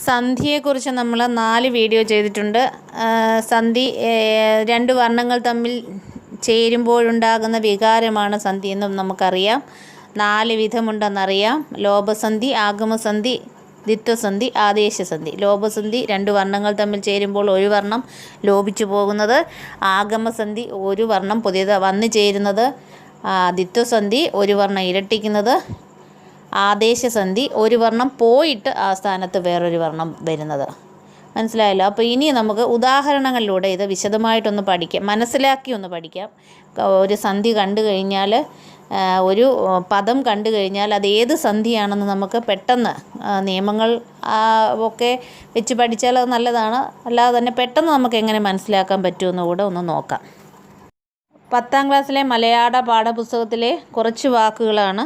സന്ധിയെക്കുറിച്ച് നമ്മൾ 4 വീഡിയോ ചെയ്തിട്ടുണ്ട്. സന്ധി രണ്ട് വർണ്ണങ്ങൾ തമ്മിൽ ചേരുമ്പോഴുണ്ടാകുന്ന വികാരമാണ് സന്ധി എന്നും നമുക്കറിയാം. 4 വിധമുണ്ടെന്നറിയാം. ലോപസന്ധി, ആഗമസന്ധി, ദ്വിത്വസന്ധി, ആദേശസന്ധി. ലോപസന്ധി 2 വർണ്ണങ്ങൾ തമ്മിൽ ചേരുമ്പോൾ ഒരു വർണ്ണം ലോപിച്ചു പോകുന്നത്. ആഗമസന്ധി ഒരു വർണ്ണം പുതിയത് വന്നു ചേരുന്നത്. ദ്വിത്വസന്ധി ഒരു വർണ്ണം ഇരട്ടിക്കുന്നത്. ആദേശസന്ധി ഒരു വർണ്ണം പോയിട്ട് ആ സ്ഥാനത്ത് വേറൊരു വർണ്ണം വരുന്നത്. മനസ്സിലായല്ലോ? അപ്പോൾ ഇനി നമുക്ക് ഉദാഹരണങ്ങളിലൂടെ ഇത് വിശദമായിട്ടൊന്ന് പഠിക്കാം, മനസ്സിലാക്കി ഒന്ന് പഠിക്കാം. ഒരു സന്ധി കണ്ടു കഴിഞ്ഞാൽ, ഒരു പദം കണ്ടു കഴിഞ്ഞാൽ അത് ഏത് സന്ധിയാണെന്ന് നമുക്ക് പെട്ടെന്ന് നിയമങ്ങൾ ഒക്കെ വെച്ച് പഠിച്ചാൽ അത് നല്ലതാണ്. അല്ലാതെ തന്നെ പെട്ടെന്ന് നമുക്ക് എങ്ങനെ മനസ്സിലാക്കാൻ പറ്റുമെന്ന് കൂടെ ഒന്ന് നോക്കാം. 10ാം ക്ലാസ്സിലെ മലയാള പാഠപുസ്തകത്തിലെ കുറച്ച് വാക്കുകളാണ്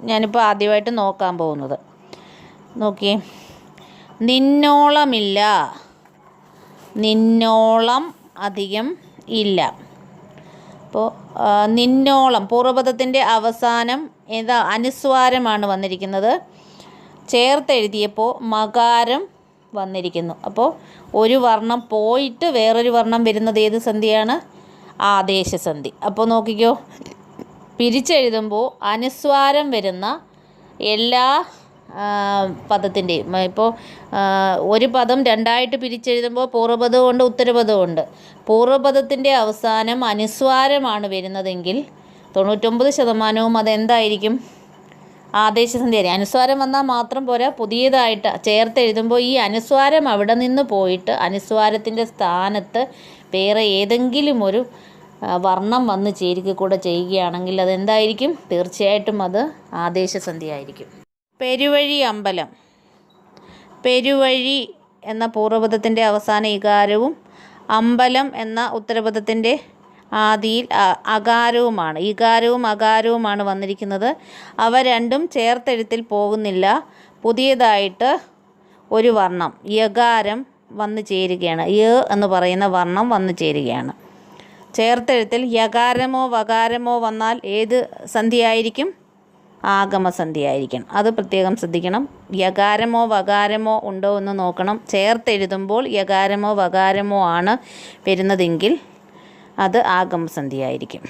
ഞാനിപ്പോൾ ആദ്യമായിട്ട് നോക്കാൻ പോകുന്നത്. നോക്കിയേ. നിന്നോളമില്ല, നിന്നോളം അധികം ഇല്ല. അപ്പോൾ നിന്നോളം പൂർവ്വപദത്തിൻ്റെ അവസാനം ഏതാ അനുസ്വാരമാണ് വന്നിരിക്കുന്നത്. ചേർത്തെഴുതിയപ്പോൾ മകാരം വന്നിരിക്കുന്നു. അപ്പോൾ ഒരു വർണ്ണം പോയിട്ട് വേറൊരു വർണ്ണം വരുന്നത് ഏത് സന്ധിയാണ്? ആദേശസന്ധി. അപ്പോൾ നോക്കിക്കോ, പിരിച്ചെഴുതുമ്പോൾ അനുസ്വാരം വരുന്ന എല്ലാ പദത്തിൻ്റെയും, ഇപ്പോൾ ഒരു പദം രണ്ടായിട്ട് പിരിച്ചെഴുതുമ്പോൾ പൂർവ്വപദമുണ്ട്, ഉത്തരപദമുണ്ട്. പൂർവ്വപദത്തിൻ്റെ അവസാനം അനുസ്വാരമാണ് വരുന്നതെങ്കിൽ 99% അതെന്തായിരിക്കും? ആദേശസന്ധിയായിരിക്കും. അനുസ്വാരം വന്നാൽ മാത്രം പോരാ, പുതിയതായിട്ട് ചേർത്തെഴുതുമ്പോൾ ഈ അനുസ്വാരം അവിടെ നിന്ന് പോയിട്ട് അനുസ്വാരത്തിൻ്റെ സ്ഥാനത്ത് വേറെ ഏതെങ്കിലും ഒരു വർണ്ണം വന്ന് ചേരുക കൂടെ ചെയ്യുകയാണെങ്കിൽ അതെന്തായിരിക്കും? തീർച്ചയായിട്ടും അത് ആദേശസന്ധി ആയിരിക്കും. പെരുവഴി അമ്പലം. പെരുവഴി എന്ന പൂർവ്വപദത്തിൻ്റെ അവസാന ഇകാരവും അമ്പലം എന്ന ഉത്തരപദത്തിൻ്റെ ആദിയിൽ അകാരവുമാണ്. ഇകാരവും അകാരവുമാണ് വന്നിരിക്കുന്നത്. അവ രണ്ടും ചേർത്തെഴുത്തിൽ പോകുന്നില്ല. പുതിയതായിട്ട് ഒരു വർണ്ണം യകാരം വന്നു ചേരുകയാണ്. യ എന്ന് പറയുന്ന വർണ്ണം വന്നു ചേരുകയാണ്. ചേർത്തെഴുത്തിൽ യകാരമോ വകാരമോ വന്നാൽ ഏത് സന്ധിയായിരിക്കും? ആഗമസന്ധിയായിരിക്കണം. അത് പ്രത്യേകം ശ്രദ്ധിക്കണം. യകാരമോ വകാരമോ ഉണ്ടോ എന്ന് നോക്കണം. ചേർത്തെഴുതുമ്പോൾ യകാരമോ വകാരമോ ആണ് വരുന്നതെങ്കിൽ അത് ആഗമസന്ധിയായിരിക്കും.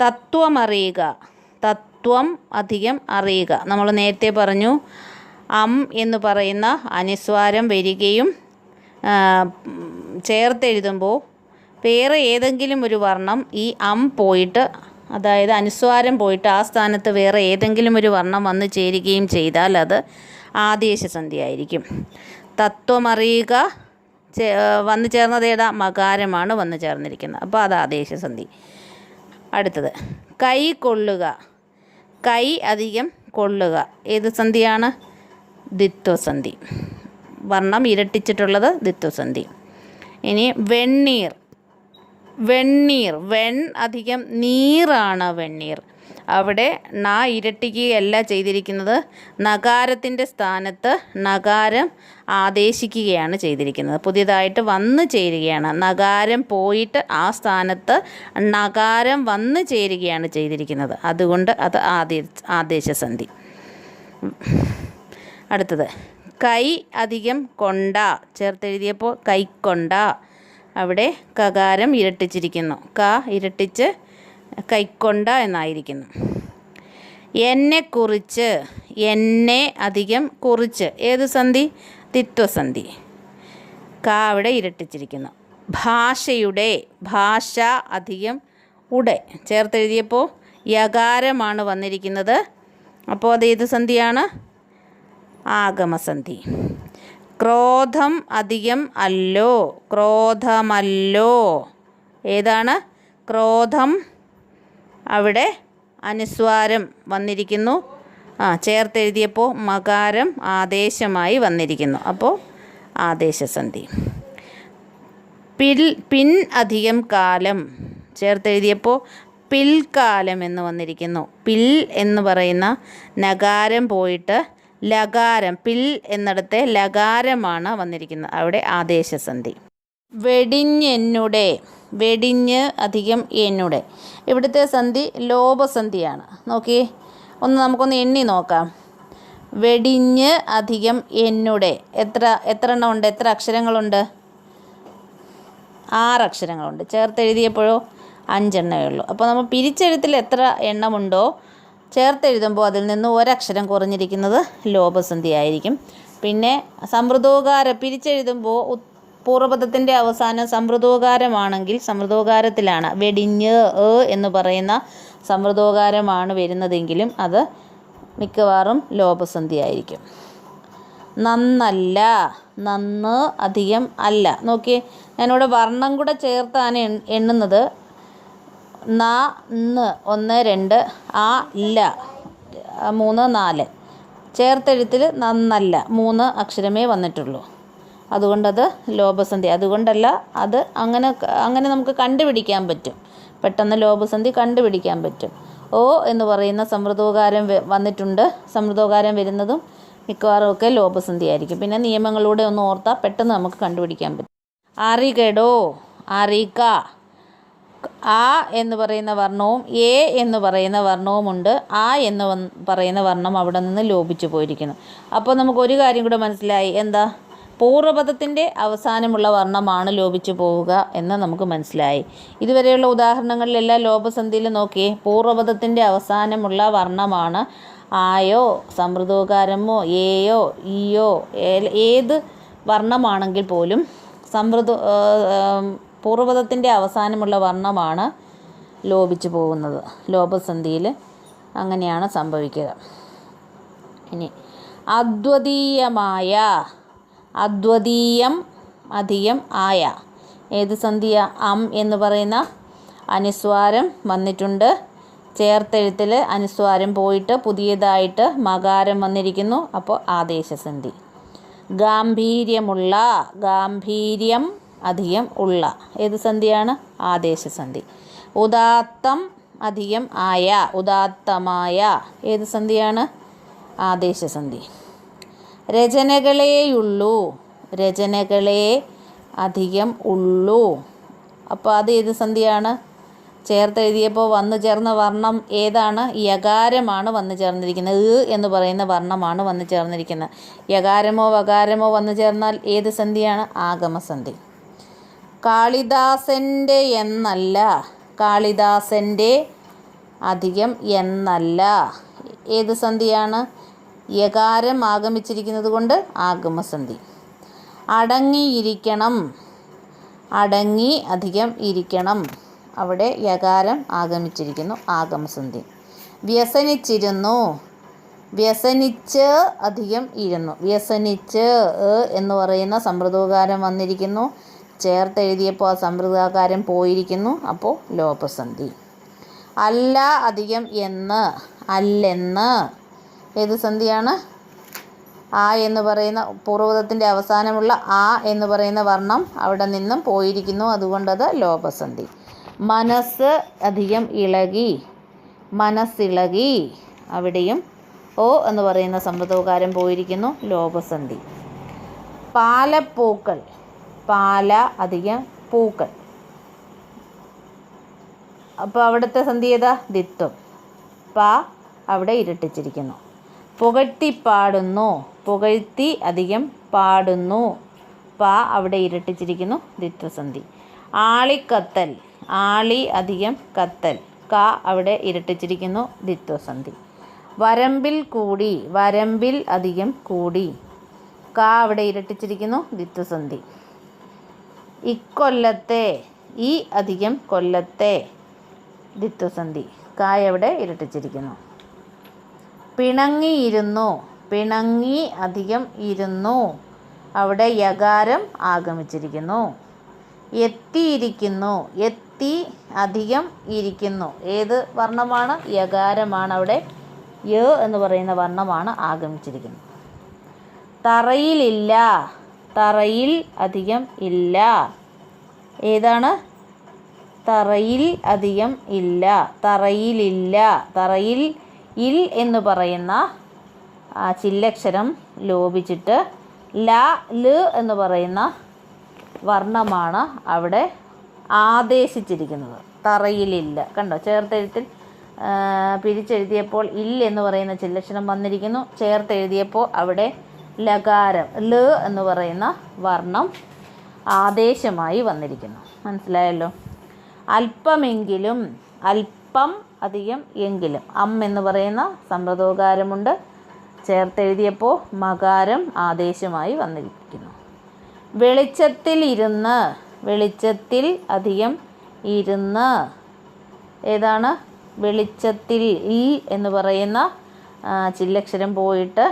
തത്വമറിയുക. തത്വം അധികം അറിയുക. നമ്മൾ നേരത്തെ പറഞ്ഞു, എന്ന് പറയുന്ന അനുസ്വാരം വരികയും ചേർത്തെഴുതുമ്പോൾ വേറെ ഏതെങ്കിലും ഒരു വർണ്ണം ഈ പോയിട്ട്, അതായത് അനുസ്വാരം പോയിട്ട് ആ സ്ഥാനത്ത് വേറെ ഏതെങ്കിലും ഒരു വർണ്ണം വന്ന് ചേരുകയും ചെയ്താൽ അത് ആദേശസന്ധി ആയിരിക്കും. തത്വമറിയുക വന്നു ചേർന്നത് ഏതാ? മകാരമാണ് വന്നു ചേർന്നിരിക്കുന്നത്. അപ്പോൾ അത് ആദേശസന്ധി. അടുത്തത് കൈ കൊള്ളുക. കൈ അധികം കൊള്ളുക ഏത് സന്ധിയാണ്? ദ്വിത്വസന്ധി. വർണ്ണം ഇരട്ടിച്ചിട്ടുള്ളത് ദ്വിത്വസന്ധി. ഇനി വെണ്ണീർ. വെണ്ണീർ. വെൺ അധികം നീറാണ് വെണ്ണീർ. അവിടെ ഇരട്ടിക്കുകയല്ല ചെയ്തിരിക്കുന്നത്. നകാരത്തിൻ്റെ സ്ഥാനത്ത് നകാരം ആദേശിക്കുകയാണ് ചെയ്തിരിക്കുന്നത്. പുതിയതായിട്ട് വന്നു ചേരുകയാണ്. നകാരം പോയിട്ട് ആ സ്ഥാനത്ത് നകാരം വന്നു ചേരുകയാണ് ചെയ്തിരിക്കുന്നത്. അതുകൊണ്ട് അത് ആദേശസന്ധി. അടുത്തത് കൈ അധികം കൊണ്ട. ചേർത്തെഴുതിയപ്പോൾ കൈക്കൊണ്ട. അവിടെ കകാരം ഇരട്ടിച്ചിരിക്കുന്നു. ഇരട്ടിച്ച് കൈക്കൊണ്ട എന്നായിരിക്കുന്നു. എന്നെക്കുറിച്ച്. എന്നെ അധികം കുറിച്ച് ഏത് സന്ധി? ദ്വിത്വസന്ധി. അവിടെ ഇരട്ടിച്ചിരിക്കുന്നു. ഭാഷയുടെ. ഭാഷ അധികം ഉടെ. ചേർത്തെഴുതിയപ്പോൾ യകാരമാണ് വന്നിരിക്കുന്നത്. അപ്പോൾ അത് ഏത് സന്ധിയാണ്? ആഗമസന്ധി. ക്രോധം അധികം അല്ലോ. ക്രോധമല്ലോ ഏതാണ്? ക്രോധം. അവിടെ അനുസ്വാരം വന്നിരിക്കുന്നു. ചേർത്തെഴുതിയപ്പോൾ മകാരം ആദേശമായി വന്നിരിക്കുന്നു. അപ്പോൾ ആദേശസന്ധി. പിൻ അധികം കാലം. ചേർത്തെഴുതിയപ്പോൾ പിൽക്കാലം എന്ന് വന്നിരിക്കുന്നു. പിൽ എന്ന് പറയുന്ന നകാരം പോയിട്ട് ലകാരം, പിൽ എന്നിടത്തെ ലകാരമാണ് വന്നിരിക്കുന്നത്. അവിടെ ആദേശസന്ധി. വെടിഞ്ഞെന്നുടെ. വെടിഞ്ഞ് അധികം എന്നുടെ. ഇവിടുത്തെ സന്ധി ലോപസന്ധിയാണ്. നോക്കി, നമുക്കൊന്ന് എണ്ണി നോക്കാം. വെടിഞ്ഞ് അധികം എന്നുടെ എത്ര എണ്ണം ഉണ്ട്? എത്ര അക്ഷരങ്ങളുണ്ട്? 6 അക്ഷരങ്ങളുണ്ട്. ചേർത്തെഴുതിയപ്പോഴോ 5 എണ്ണമേ ഉള്ളൂ. അപ്പോൾ നമ്മൾ പിരിച്ചെഴുത്തിൽ എത്ര എണ്ണമുണ്ടോ ചേർത്തെഴുതുമ്പോൾ അതിൽ നിന്ന് ഒരക്ഷരം കുറഞ്ഞിരിക്കുന്നത് ലോപസന്ധി ആയിരിക്കും. പിന്നെ സമൃദ്ധോകാരം പിരിച്ചെഴുതുമ്പോൾ പൂർവ്വപദത്തിൻ്റെ അവസാനം സമൃദ്ധോകാരമാണെങ്കിൽ സമൃദ്ധോകാരത്തിലാണ് വെടിഞ്ഞ് എന്ന് പറയുന്ന സമൃദ്ധോകാരമാണ് വരുന്നതെങ്കിലും അത് മിക്കവാറും ലോപസന്ധി ആയിരിക്കും. നന്നല്ല, നന്ന് അധികം അല്ല. നോക്കിയേ, ഞാനിവിടെ വർണ്ണം കൂടെ ചേർത്താണ് എണ്ണുന്നത്. ന, ന്ന് 1 2 ആ ല 3 4 ചേർത്തെഴുത്തിൽ നന്നല്ല 3 അക്ഷരമേ വന്നിട്ടുള്ളൂ. അതുകൊണ്ടത് ലോപസന്ധി. അതുകൊണ്ടല്ല, അത് അങ്ങനെ നമുക്ക് കണ്ടുപിടിക്കാൻ പറ്റും. പെട്ടെന്ന് ലോപസന്ധി കണ്ടുപിടിക്കാൻ പറ്റും. ഓ എന്ന് പറയുന്ന സമൃദ്ധോകാരം വന്നിട്ടുണ്ട്. സമൃദ്ധോകാരം വരുന്നതും മിക്കവാറും ഒക്കെ ലോപസന്ധി ആയിരിക്കും. പിന്നെ നിയമങ്ങളിലൂടെ ഒന്ന് ഓർത്താൽ പെട്ടെന്ന് നമുക്ക് കണ്ടുപിടിക്കാൻ പറ്റും. അറികടോ, അറിക. ആ എന്ന് പറയുന്ന വർണ്ണവും എ എന്ന് പറയുന്ന വർണ്ണവുമുണ്ട്. ആ എന്ന് പറയുന്ന വർണ്ണം അവിടെ നിന്ന് ലോപിച്ചു പോയിരിക്കുന്നു. അപ്പോൾ നമുക്കൊരു കാര്യം കൂടെ മനസ്സിലായി. എന്താ? പൂർവ്വപദത്തിൻ്റെ അവസാനമുള്ള വർണ്ണമാണ് ലോപിച്ചു പോവുക എന്ന് നമുക്ക് മനസ്സിലായി. ഇതുവരെയുള്ള ഉദാഹരണങ്ങളിലെല്ലാം ലോപസന്ധിയിൽ നോക്കിയേ, പൂർവ്വപദത്തിൻ്റെ അവസാനമുള്ള വർണ്ണമാണ് ആയോ സമൃദ്ധോകാരമോ ഏയോ ഈയോ ഏത് വർണ്ണമാണെങ്കിൽ പോലും പൂർവ്വപദത്തിൻ്റെ അവസാനമുള്ള വർണ്ണമാണ് ലോപിച്ചു പോകുന്നത്. ലോപസന്ധിയിൽ അങ്ങനെയാണ് സംഭവിക്കുക. ഇനി അദ്വിതീയമായ, അദ്വിതീയം അധികം ആയ ഏത് സന്ധിയ? എന്ന് പറയുന്ന അനുസ്വാരം വന്നിട്ടുണ്ട്. ചേർത്തെഴുത്തിൽ അനുസ്വാരം പോയിട്ട് പുതിയതായിട്ട് മകാരം വന്നിരിക്കുന്നു. അപ്പോൾ ആദേശസന്ധി. ഗാംഭീര്യമുള്ള, ഗാംഭീര്യം അധികം ഉള്ള ഏത് സന്ധിയാണ്? ആദേശസന്ധി. ഉദാത്തം അധികം ആയ, ഉദാത്തമായ ഏത് സന്ധിയാണ്? ആദേശസന്ധി. രചനകളേയുള്ളൂ, രചനകളെ അധികം ഉള്ളൂ. അപ്പോൾ അത് ഏത് സന്ധിയാണ്? ചേർത്തെഴുതിയപ്പോൾ വന്നു ചേർന്ന വർണ്ണം ഏതാണ്? യകാരമാണ് വന്നു ചേർന്നിരിക്കുന്നത്. എന്ന് പറയുന്ന വർണ്ണമാണ് വന്നു ചേർന്നിരിക്കുന്നത്. യകാരമോ വകാരമോ വന്നു ചേർന്നാൽ ഏത് സന്ധിയാണ്? ആഗമസന്ധി. കാളിദാസൻ്റെ എന്നല്ല, കാളിദാസൻ്റെ അധികം എന്നല്ല ഏത് സന്ധിയാണ്? യകാരം ആഗമിച്ചിരിക്കുന്നത് കൊണ്ട് ആഗമസന്ധി. അടങ്ങിയിരിക്കണം, അടങ്ങി അധികം ഇരിക്കണം അവിടെ യകാരം ആഗമിച്ചിരിക്കുന്നു, ആഗമസന്ധി. വ്യസനിച്ചിരുന്നു, വ്യസനിച്ച് അധികം ഇരുന്നു, വ്യസനിച്ച് എന്ന് പറയുന്ന സമൃദ്ധോകാരം വന്നിരിക്കുന്നു. ചേർത്തെഴുതിയപ്പോൾ ആ സമൃദ്ധാകാരം പോയിരിക്കുന്നു. അപ്പോൾ ലോപസന്ധി. അല്ല അധികം എന്ന്, അല്ലെന്ന് ഏത് സന്ധിയാണ്? ആ എന്ന് പറയുന്ന പൂർവ്വപദത്തിൻ്റെ അവസാനമുള്ള ആ എന്ന് പറയുന്ന വർണ്ണം അവിടെ നിന്നും പോയിരിക്കുന്നു. അതുകൊണ്ടത് ലോപസന്ധി. മനസ്സ് അധികം ഇളകി, മനസ്സിളകി അവിടെയും ഓ എന്ന് പറയുന്ന സമൃദ്ധോകാരം പോയിരിക്കുന്നു, ലോപസന്ധി. പാലപ്പൂക്കൾ, പാല അധികം പൂക്കൾ. അപ്പോൾ അവിടുത്തെ സന്ധി ഏതാ? ദിത്വം. പാ അവിടെ ഇരട്ടിച്ചിരിക്കുന്നു. പുകഴ്ത്തി പാടുന്നു, പുകഴ്ത്തി അധികം പാടുന്നു. പാ അവിടെ ഇരട്ടിച്ചിരിക്കുന്നു, ദ്വിത്വസന്ധി. ആളിക്കത്തൽ, ആളി അധികം കത്തൽ. കാ അവിടെ ഇരട്ടിച്ചിരിക്കുന്നു, ദ്വിത്വസന്ധി. വരമ്പിൽ കൂടി, വരമ്പിൽ അധികം കൂടി. കാ അവിടെ ഇരട്ടിച്ചിരിക്കുന്നു, ദ്വിത്വസന്ധി. ഇക്കൊല്ലത്തെ, ഈ അധികം കൊല്ലത്തെ ദ്വിത്വസന്ധി. കായ അവിടെ ഇരട്ടിച്ചിരിക്കുന്നു. പിണങ്ങിയിരുന്നു, പിണങ്ങി അധികം ഇരുന്നു അവിടെ യകാരം ആഗമിച്ചിരിക്കുന്നു. എത്തിയിരിക്കുന്നു, എത്തി അധികം ഇരിക്കുന്നു ഏത് വർണ്ണമാണ്? യകാരമാണ് അവിടെ യ എന്ന് പറയുന്ന വർണ്ണമാണ് ആഗമിച്ചിരിക്കുന്നത്. തറയിലില്ല, തറയിൽ അധികം ഇല്ല ഏതാണ്? തറയിൽ അധികം ഇല്ല, തറയിലില്ല. തറയിൽ ഇൽ എന്ന് പറയുന്ന ചില്ലക്ഷരം ലോപിച്ചിട്ട് ല ല് എന്ന് പറയുന്ന വർണ്ണമാണ് അവിടെ ആദേശിച്ചിരിക്കുന്നത്. തറയിലില്ല, കണ്ടോ? ചേർത്തെഴുത്തിൽ പിരിച്ചെഴുതിയപ്പോൾ ഇൽ എന്ന് പറയുന്ന ചില്ലക്ഷരം വന്നിരിക്കുന്നു. ചേർത്തെഴുതിയപ്പോൾ അവിടെ ലകാരം ല എന്ന് പറയുന്ന വർണ്ണം ആദേശമായി വന്നിരിക്കുന്നു. മനസ്സിലായല്ലോ. അല്പമെങ്കിലും, അല്പം അധികം എങ്കിലും, എന്ന് പറയുന്ന സമ്പ്രദോകാരമുണ്ട്. ചേർത്തെഴുതിയപ്പോൾ മകാരം ആദേശമായി വന്നിരിക്കുന്നു. വെളിച്ചത്തിൽ ഇരുന്ന്, വെളിച്ചത്തിൽ അധികം ഇരുന്ന്, ഏതാണ്? വെളിച്ചത്തിൽ ഈ എന്ന് പറയുന്ന ചില്ലക്ഷരം പോയിട്ട്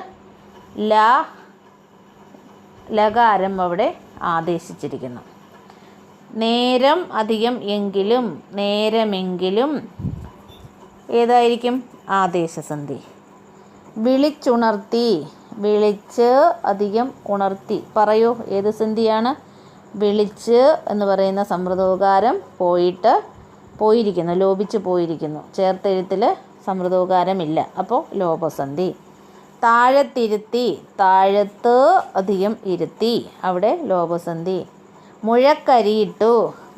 ലകാരം അവിടെ ആദേശിച്ചിരിക്കുന്നു. നേരം അധികം എങ്കിലും, നേരമെങ്കിലും, ഏതായിരിക്കും? ആദേശസന്ധി. വിളിച്ചുണർത്തി, വിളിച്ച് അധികം ഉണർത്തി, പറയൂ ഏത് സന്ധിയാണ്? വിളിച്ച് എന്ന് പറയുന്ന സമ്പ്രദോകാരം പോയിരിക്കുന്നു, ലോപിച്ച് പോയിരിക്കുന്നു. ചേർത്തെഴുത്തിൽ സമ്പ്രദോകാരമില്ല, അപ്പോൾ ലോപസന്ധി. താഴത്തിരുത്തി, താഴത്ത് അധികം ഇരുത്തി, അവിടെ ലോപസന്ധി. മുഴക്കരിയിട്ടു,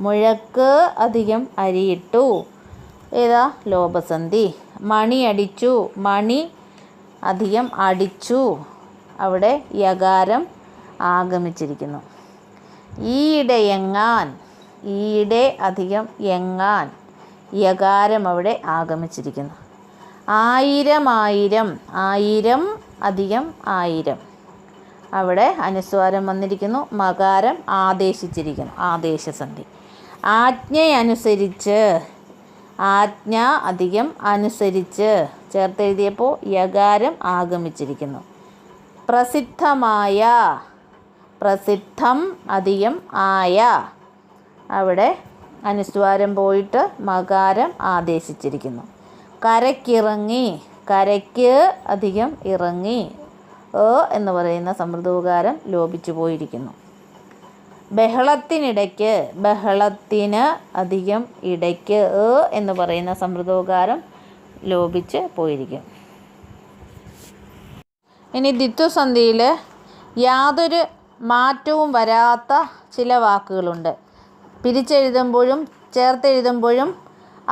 മുഴക്ക് അധികം അരിയിട്ടു, ഏതാ? ലോപസന്ധി. മണിയടിച്ചു, മണി അധികം അടിച്ചു, അവിടെ യകാരം ആഗമിച്ചിരിക്കുന്നു. ഈയിടെ എങ്ങാൻ, ഈയിടെ അധികം എങ്ങാൻ, യകാരം അവിടെ ആഗമിച്ചിരിക്കുന്നു. ആയിരം ആയിരം, ആയിരം അധികം ആയിരം, അവിടെ അനുസ്വാരം വന്നിരിക്കുന്നു, മകാരം ആദേശിച്ചിരിക്കുന്നു, ആദേശസന്ധി. ആജ്ഞയനുസരിച്ച്, ആജ്ഞ അധികം അനുസരിച്ച്, ചേർത്തെഴുതിയപ്പോൾ യകാരം ആഗമിച്ചിരിക്കുന്നു. പ്രസിദ്ധമായ, പ്രസിദ്ധം അധികം ആയ, അവിടെ അനുസ്വാരം പോയിട്ട് മകാരം ആദേശിച്ചിരിക്കുന്നു. കരയ്ക്കിറങ്ങി, കരയ്ക്ക് അധികം ഇറങ്ങി, എന്ന് പറയുന്ന സമ്പ്രദോകാരം ലോപിച്ചു പോയിരിക്കുന്നു. ബഹളത്തിനിടയ്ക്ക്, ബഹളത്തിന് അധികം ഇടയ്ക്ക് എന്ന് പറയുന്ന സമ്പ്രദോകാരം ലോപിച്ച് പോയിരിക്കും. ഇനി ദ്വിത്വസന്ധിയിൽ യാതൊരു മാറ്റവും വരാത്ത ചില വാക്കുകളുണ്ട്. പിരിച്ചെഴുതുമ്പോഴും ചേർത്തെഴുതുമ്പോഴും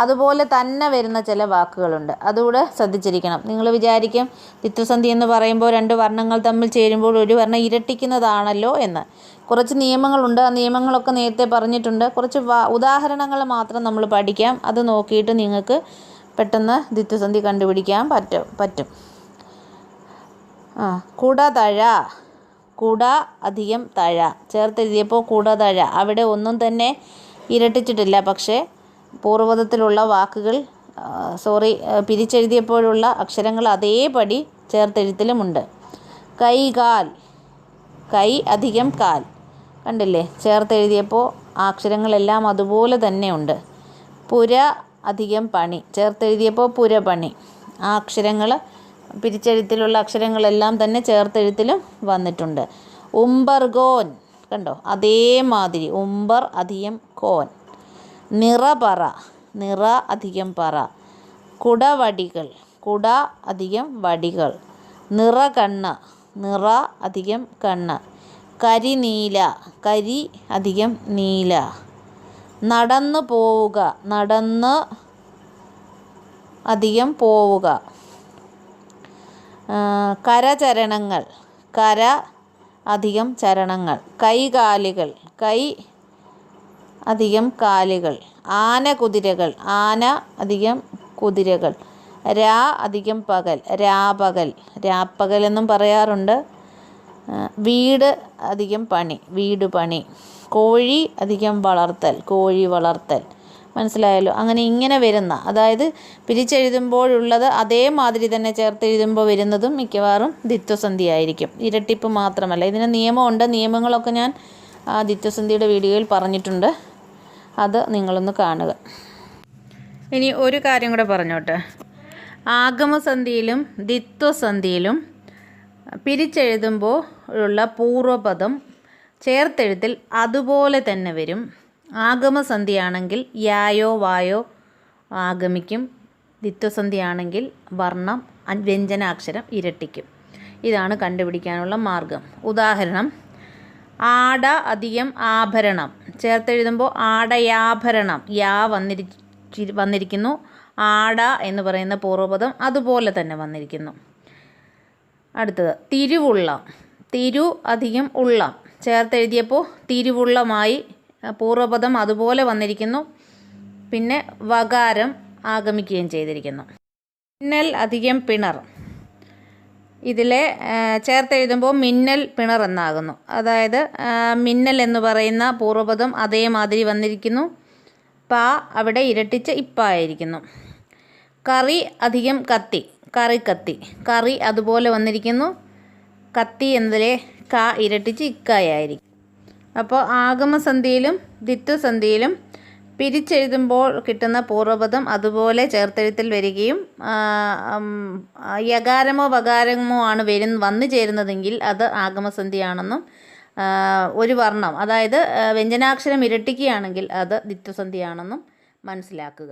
അതുപോലെ തന്നെ വരുന്ന ചില വാക്കുകളുണ്ട്. അതുകൂടെ ശ്രദ്ധിച്ചിരിക്കണം. നിങ്ങൾ വിചാരിക്കും ദ്വിത്വസന്ധി എന്ന് പറയുമ്പോൾ രണ്ട് വർണ്ണങ്ങൾ തമ്മിൽ ചേരുമ്പോൾ ഒരു വർണ്ണം ഇരട്ടിക്കുന്നതാണല്ലോ എന്ന്. കുറച്ച് നിയമങ്ങളുണ്ട്. ആ നിയമങ്ങളൊക്കെ നേരത്തെ പറഞ്ഞിട്ടുണ്ട്. കുറച്ച് ഉദാഹരണങ്ങൾ മാത്രം നമ്മൾ പഠിക്കാം. അത് നോക്കിയിട്ട് നിങ്ങൾക്ക് പെട്ടെന്ന് ദ്വിത്വസന്ധി കണ്ടുപിടിക്കാൻ പറ്റും. കുടതഴ, കുട അധികം തഴ, ചേർത്തെഴുതിയപ്പോൾ കുടതഴ, അവിടെ ഒന്നും തന്നെ ഇരട്ടിച്ചിട്ടില്ല. പക്ഷേ പൂർവ്വപദത്തിലുള്ള വാക്കുകൾ പിരിച്ചെഴുതിയപ്പോഴുള്ള അക്ഷരങ്ങൾ അതേപടി ചേർത്തെഴുത്തിലുമുണ്ട്. കൈകാൽ, കൈ അധികം കാൽ, കണ്ടില്ലേ? ചേർത്തെഴുതിയപ്പോൾ ആ അക്ഷരങ്ങളെല്ലാം അതുപോലെ തന്നെ ഉണ്ട്. പുര അധികം പണി, ചേർത്തെഴുതിയപ്പോൾ പുരപണി. ആ അക്ഷരങ്ങൾ പിരിച്ചെഴുത്തിലുള്ള അക്ഷരങ്ങളെല്ലാം തന്നെ ചേർത്തെഴുത്തിലും വന്നിട്ടുണ്ട്. ഉമ്പർഗോൻ, കണ്ടോ? അതേമാതിരി ഉമ്പർ അധികം കോൻ. നിറപറ, നിറ അധികം പറ. കുടവടികൾ, കുട അധികം വടികൾ. നിറകണ്ണ്, നിറ അധികം കണ്ണ്. കരിനീല, കരി അധികം നീല. നടന്നു പോവുക, നടന്ന് അധികം പോവുക. കരചരണങ്ങൾ, കര അധികം ചരണങ്ങൾ. കൈകാലികൾ, കൈ അധികം കാലുകൾ. ആനകുതിരകൾ, ആന അധികം കുതിരകൾ. രാ അധികം പകൽ, രാപകൽ, രാപ്പകൽ എന്നും പറയാറുണ്ട്. വീട് അധികം പണി, വീട് പണി. കോഴി അധികം വളർത്തൽ, കോഴി വളർത്തൽ. മനസ്സിലായല്ലോ? അങ്ങനെ ഇങ്ങനെ വരുന്ന, അതായത് പിരിച്ചെഴുതുമ്പോഴുള്ളത് അതേമാതിരി തന്നെ ചേർത്തെഴുതുമ്പോൾ വരുന്നതും മിക്കവാറും ദ്വിത്വസന്ധി ആയിരിക്കും. ഇരട്ടിപ്പ് മാത്രമല്ല. ഇതിന് നിയമമുണ്ട്. നിയമങ്ങളൊക്കെ ഞാൻ ദ്വിത്വസന്ധിയുടെ വീഡിയോയിൽ പറഞ്ഞിട്ടുണ്ട്. അത് നിങ്ങളൊന്ന് കാണുക. ഇനി ഒരു കാര്യം കൂടെ പറഞ്ഞോട്ടെ. ആഗമസന്ധിയിലും ദ്വിത്വസന്ധിയിലും പിരിച്ചെഴുതുമ്പോൾ ഉള്ള പൂർവ്വപദം ചേർത്തെഴുത്തിൽ അതുപോലെ തന്നെ വരും. ആഗമസന്ധിയാണെങ്കിൽ യായോ വായോ ആഗമിക്കും. ദ്വിത്വസന്ധിയാണെങ്കിൽ വർണ്ണം വ്യഞ്ജനാക്ഷരം ഇരട്ടിക്കും. ഇതാണ് കണ്ടുപിടിക്കാനുള്ള മാർഗം. ഉദാഹരണം, ആട അധികം ആഭരണം, ചേർത്തെഴുതുമ്പോൾ ആടയാഭരണം, യാ വന്നിരിക്കുന്നു. ആട എന്ന് പറയുന്ന പൂർവ്വപദം അതുപോലെ തന്നെ വന്നിരിക്കുന്നു. അടുത്തത് തിരുവുള്ളം. തിരു അധികം ഉള്ളം ചേർത്തെഴുതിയപ്പോൾ തിരുവുള്ളമായി പൂർവ്വപദം അതുപോലെ വന്നിരിക്കുന്നു. പിന്നെ വകാരം ആഗമിക്കുകയും ചെയ്തിരിക്കുന്നു. മിന്നൽ അധികം പിണർ. ഇതിലെ ചേർത്തെഴുതുമ്പോൾ മിന്നൽ പിണർ എന്നാകുന്നു. അതായത് മിന്നൽ എന്ന് പറയുന്ന പൂർവ്വപദം അതേമാതിരി വന്നിരിക്കുന്നു. പാ അവിടെ ഇരട്ടിച്ച് ഇപ്പായിരിക്കുന്നു. കറി അധികം കത്തി. കറിക്കത്തി. കറി അതുപോലെ വന്നിരിക്കുന്നു. കത്തി എന്നതിലെ ക ഇരട്ടിച്ച് ഇക്കായായിരിക്കും. അപ്പോൾ ആഗമസന്ധിയിലും ദ്വിത്വസന്ധിയിലും പിരിച്ചെഴുതുമ്പോൾ കിട്ടുന്ന പൂർവ്വപദം അതുപോലെ ചേർത്തെഴുത്തിൽ വരികയും യകാരമോ വകാരമോ ആണ് വന്നു ചേരുന്നതെങ്കിൽ അത് ആഗമസന്ധിയാണെന്നും ഒരു വർണ്ണം അതായത് വ്യഞ്ജനാക്ഷരം ഇരട്ടിക്കുകയാണെങ്കിൽ അത് ദ്വിത്വസന്ധിയാണെന്നും മനസ്സിലാക്കുക.